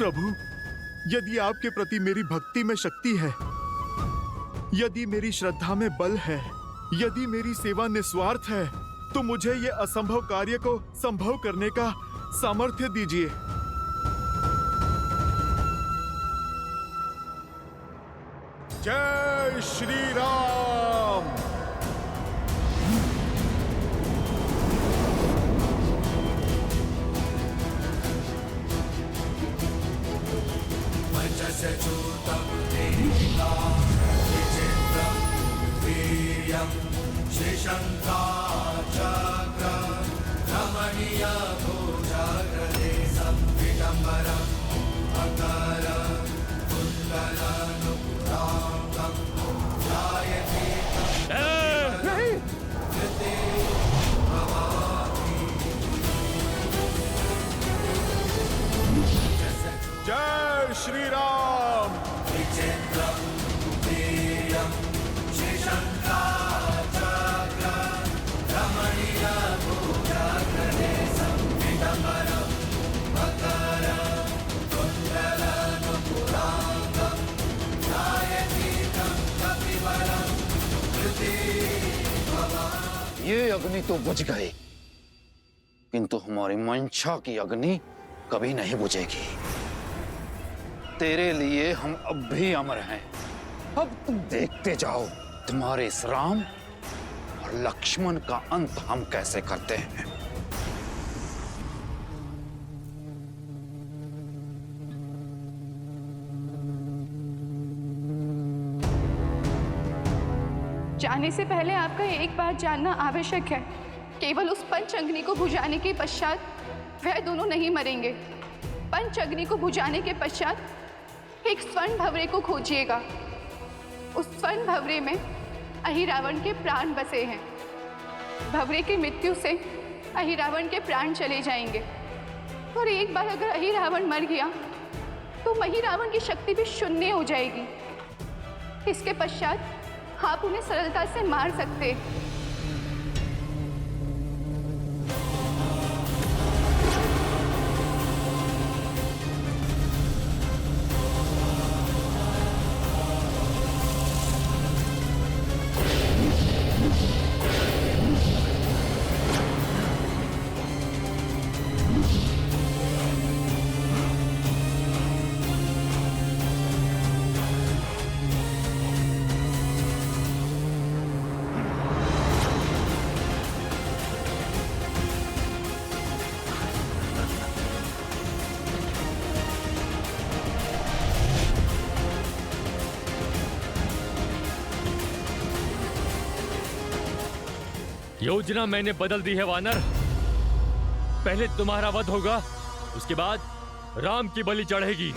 प्रभु, यदि आपके प्रति मेरी भक्ति में शक्ति है, यदि मेरी श्रद्धा में बल है, यदि मेरी सेवा निस्वार्थ है, तो मुझे ये असंभव कार्य को संभव करने का सामर्थ्य दीजिए। जय श्री राम। जय श्री राम। ये अग्नि तो बुझ गई, किंतु हमारी मंशा की अग्नि कभी नहीं बुझेगी। तेरे लिए हम अब भी अमर हैं। अब तुम देखते जाओ तुम्हारे इस राम और लक्ष्मण का अंत हम कैसे करते हैं। जाने से पहले आपका एक बात जानना आवश्यक है। केवल उस पंच अग्नि को बुझाने के पश्चात वह दोनों नहीं मरेंगे। पंच अग्नि को बुझाने के पश्चात एक स्वर्ण भंवरे को खोजिएगा। उस स्वर्ण भंवरे में अहिरावण के प्राण बसे हैं। भंवरे की मृत्यु से अहिरावण के प्राण चले जाएंगे, और एक बार अगर अहिरावण मर गया तो महिरावण की शक्ति भी शून्य हो जाएगी। इसके पश्चात आप उन्हें सरलता से मार सकते। योजना मैंने बदल दी है वानर। पहले तुम्हारा वध होगा, उसके बाद राम की बलि चढ़ेगी।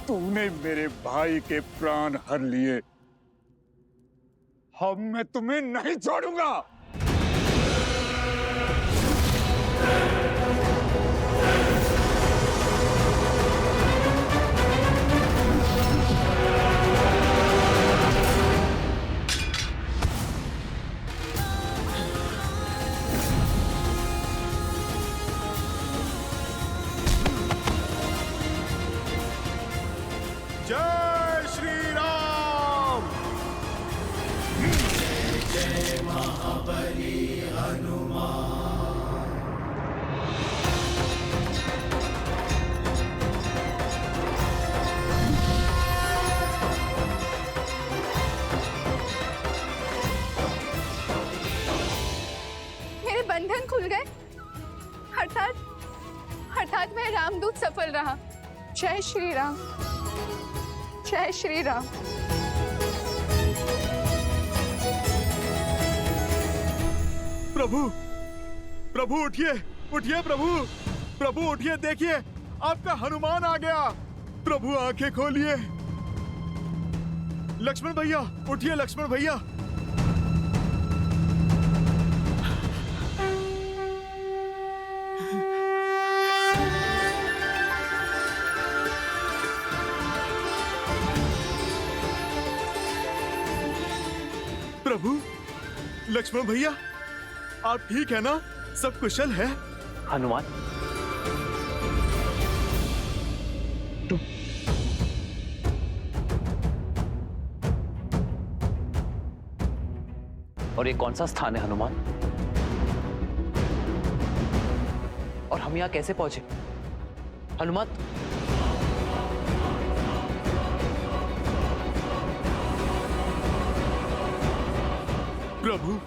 तूने मेरे भाई के प्राण हर लिए, अब मैं तुम्हें नहीं छोड़ूंगा। जय श्री राम। जय महाबली हनुमान। मेरे बंधन खुल गए, अर्थात मैं रामदूत सफल रहा। जय श्री राम। जय श्री राम। प्रभु, प्रभु उठिए, उठिए प्रभु, प्रभु उठिए, देखिए आपका हनुमान आ गया। प्रभु आंखें खोलिए। लक्ष्मण भैया, उठिए लक्ष्मण भैया। प्रभु, लक्ष्मण भैया, आप ठीक है ना? सब कुशल है? हनुमान, और ये कौन सा स्थान है हनुमान? और हम यहां कैसे पहुंचे हनुमान? प्रभु,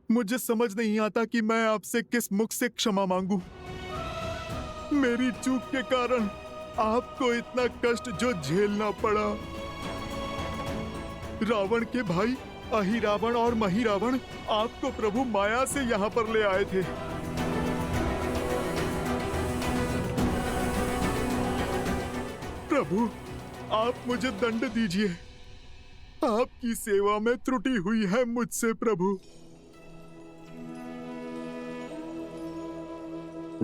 मुझे समझ नहीं आता कि मैं आपसे किस मुख से क्षमा मांगू। मेरी चूक के कारण आपको इतना कष्ट जो झेलना पड़ा। रावण के भाई अहिरावण और महिरावण आपको प्रभु माया से यहाँ पर ले आए थे। प्रभु, आप मुझे दंड दीजिए। आपकी सेवा में त्रुटि हुई है मुझसे प्रभु।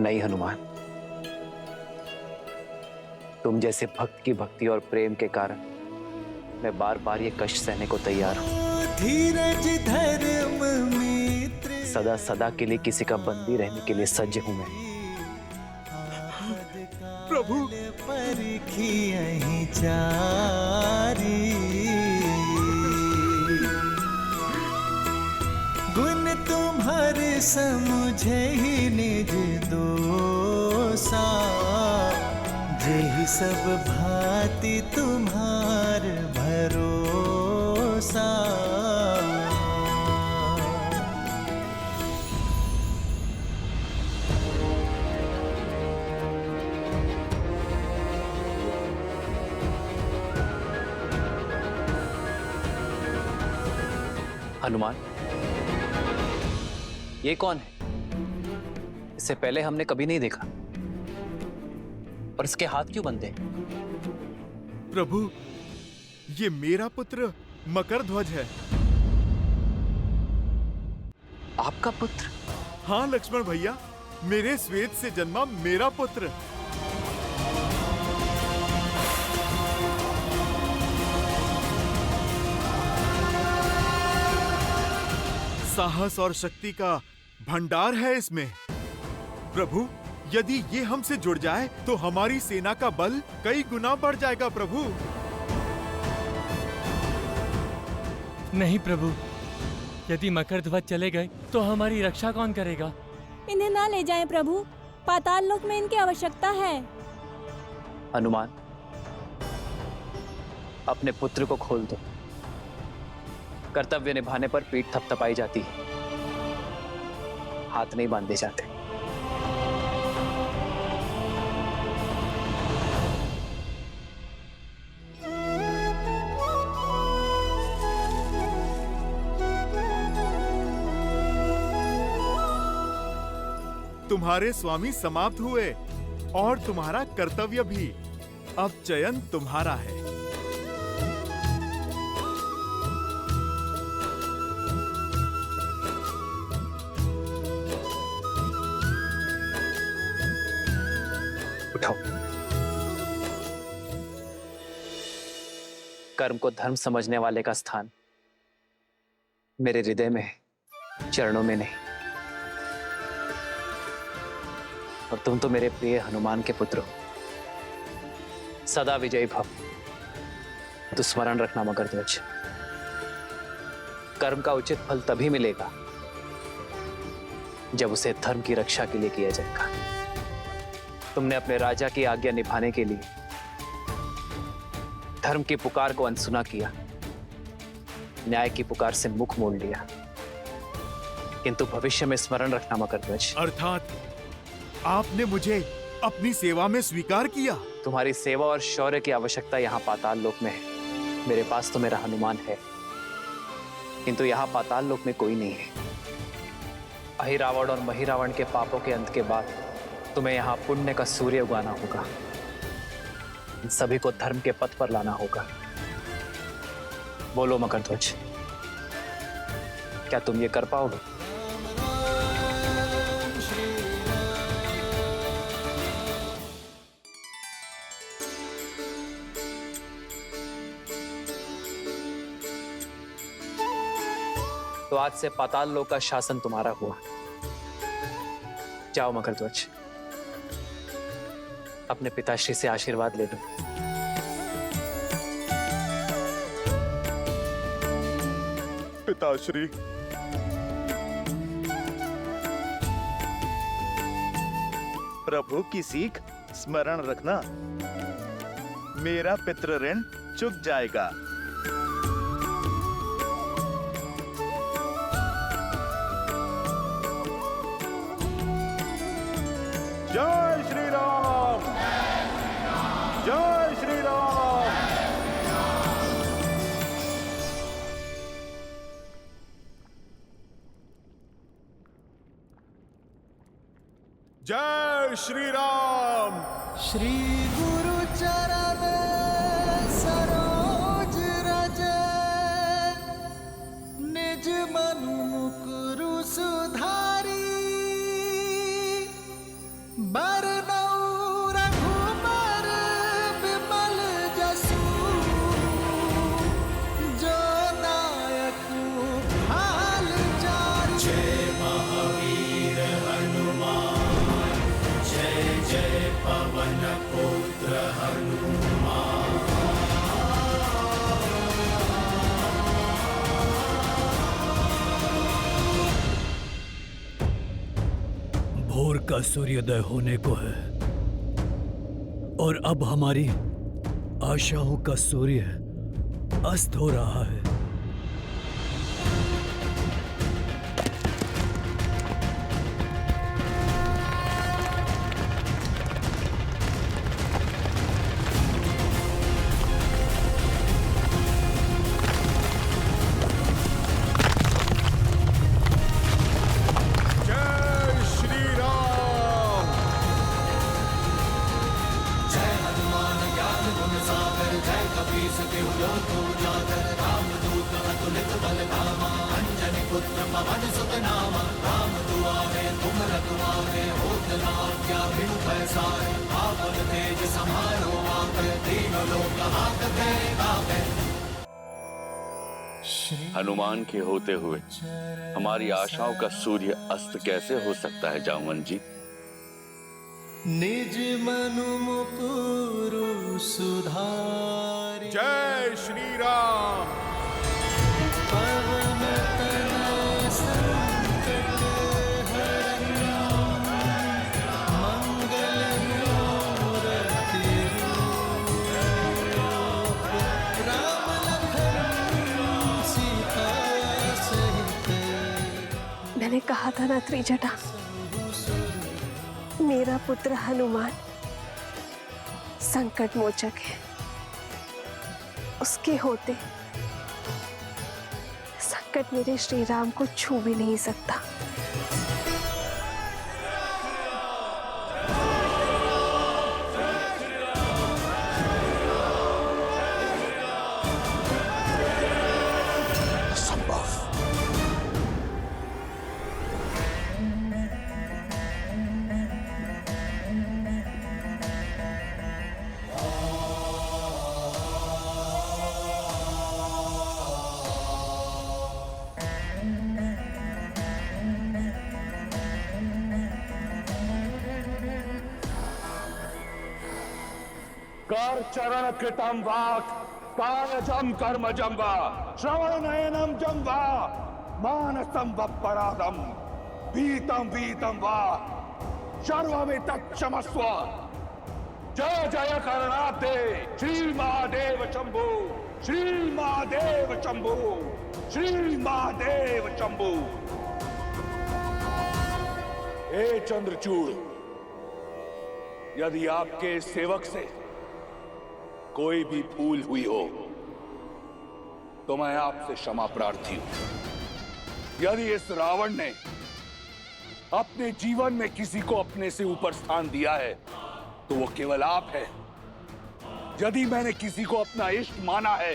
नहीं हनुमान, तुम जैसे भक्त की भक्ति और प्रेम के कारण मैं बार बार ये कष्ट सहने को तैयार हूं। धीरज धर्म मित्र सदा सदा के लिए किसी का बंदी रहने के लिए सज्ज हूं मैं। प्रभु, परखी यहीं चारी, गुण तुम्हारे समुझे ही निज दोसा, जेहि सब भांति तुम्हार भरोसा। हनुमान, ये कौन है? इससे पहले हमने कभी नहीं देखा। और इसके हाथ क्यों बंधे? प्रभु, ये मेरा पुत्र मकरध्वज है। आपका पुत्र? हाँ लक्ष्मण भैया, मेरे श्वेत से जन्मा मेरा पुत्र। साहस और शक्ति का भंडार है इसमें। प्रभु, यदि ये हमसे जुड़ जाए तो हमारी सेना का बल कई गुना बढ़ जाएगा प्रभु। नहीं प्रभु, यदि मकरध्वज चले गए तो हमारी रक्षा कौन करेगा? इन्हें ना ले जाएं प्रभु, पाताल लोक में इनकी आवश्यकता है। हनुमान, अपने पुत्र को खोल दो। कर्तव्य निभाने पर पीठ थपथपाई जाती है, हाथ नहीं बांधे जाते। तुम्हारे स्वामी समाप्त हुए और तुम्हारा कर्तव्य भी। अब चयन तुम्हारा है। उठाओ। कर्म को धर्म समझने वाले का स्थान मेरे हृदय में है, चरणों में नहीं। और तुम तो मेरे प्रिय हनुमान के पुत्र हो। सदा विजयी भव। तो स्मरण रखना मकरध्वज, कर्म का उचित फल तभी मिलेगा जब उसे धर्म की रक्षा के लिए किया जाएगा। तुमने अपने राजा की आज्ञा निभाने के लिए धर्म की पुकार को अनसुना किया, न्याय की पुकार से मुख मोड़ लिया। किंतु भविष्य में स्मरण रखना मकरध्वज, अर्थात आपने मुझे अपनी सेवा में स्वीकार किया। तुम्हारी सेवा और शौर्य की आवश्यकता यहाँ पाताल लोक में है। मेरे पास तो मेरा हनुमान है, किंतु यहाँ पाताल लोक में कोई नहीं है। अहिरावण और महिरावण के पापों के अंत के बाद तुम्हें यहाँ पुण्य का सूर्य उगाना होगा। इन सभी को धर्म के पथ पर लाना होगा। बोलो मकरध्वज, क्या तुम ये कर पाओगे? तो आज से पाताल लोक का शासन तुम्हारा हुआ। जाओ मकरध्वज, अपने पिताश्री से आशीर्वाद ले लो। पिताश्री, प्रभु की सीख स्मरण रखना, मेरा पितृ ऋण चुक जाएगा। जय श्री राम, जय श्री राम। जय श्री राम। श्री गुरु चरण सरोज रज, निज मनु मुकुरु सुधारी, बरनउँ रघुबर विमल जसु, जो नायक हाल चारि। जय महावीर हनुमान, जय जय पवन पुत्र हनुमान। भोर का सूर्योदय होने को है और अब हमारी आशाओं का सूर्य अस्त हो रहा है। हनुमान के होते हुए हमारी आशाओं का सूर्य अस्त कैसे हो सकता है जामवन जी? निज मनु मुकुरु सुधारि। जय श्री राम। पवन तनय संकट हरन्, मंगल मूरति रूप, राम लखन सीता सहित। मैंने कहा था ना त्रिजटा, मेरा पुत्र हनुमान संकट मोचक है। उसके होते संकट मेरे श्री राम को छू भी नहीं सकता। कर चरण कृतम वाक् कायजम कर्मजं वा श्रवण नयनम जं वा मानसं वपराधम वीतम वीतम वा सर्वमितत् क्षमस्व। जय जय करणाब्दे श्री महादेव शंभु, श्री महादेव शंभु, श्री महादेव शंभु। हे चंद्रचूड़, यदि आपके सेवक से कोई भी भूल हुई हो तो मैं आपसे क्षमा प्रार्थी हूं। यदि इस रावण ने अपने जीवन में किसी को अपने से ऊपर स्थान दिया है तो वो केवल आप है। यदि मैंने किसी को अपना इष्ट माना है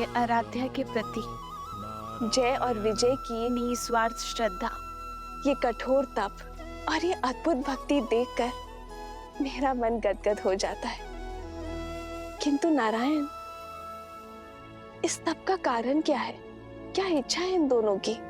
ये आराध्या के प्रति जय और विजय की निस्वार्थ श्रद्धा, ये कठोर तप और ये अद्भुत भक्ति देखकर मेरा मन गदगद हो जाता है। किंतु नारायण, इस तप का कारण क्या है? क्या इच्छा है इन दोनों की?